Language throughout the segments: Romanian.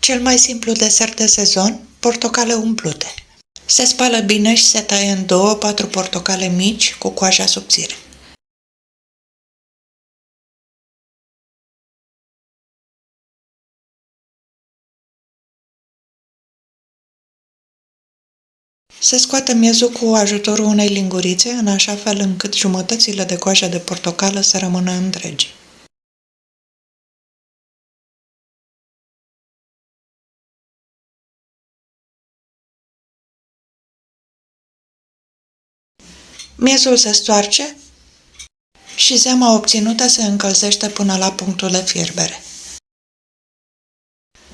Cel mai simplu desert de sezon, portocale umplute. Se spală bine și se taie în 2-4 portocale mici cu coaja subțire. Se scoate miezul cu ajutorul unei lingurițe, în așa fel încât jumătățile de coajă de portocală să rămână întregi. Miezul se stoarce și zeama obținută se încălzește până la punctul de fierbere.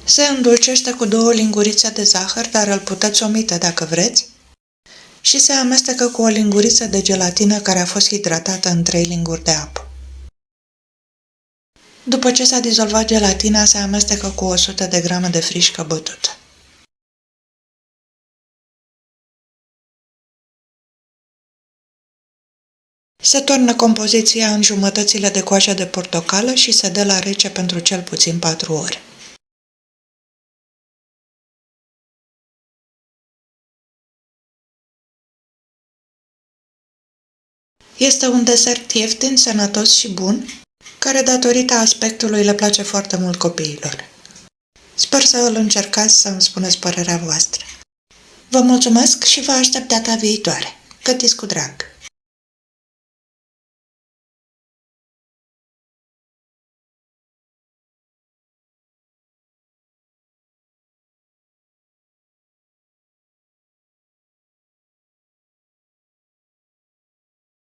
Se îndulcește cu 2 lingurițe de zahăr, dar îl puteți omite dacă vreți, și se amestecă cu o linguriță de gelatină care a fost hidratată în 3 linguri de apă. După ce s-a dizolvat gelatina, se amestecă cu 100 de grame de frișcă bătută. Se toarnă compoziția în jumătățile de coajă de portocală și se dă la rece pentru cel puțin 4 ore. Este un desert ieftin, sănătos și bun, care datorită aspectului le place foarte mult copiilor. Sper să îl încercați, să îmi spuneți părerea voastră. Vă mulțumesc și vă aștept data viitoare. Gătiți cu drag!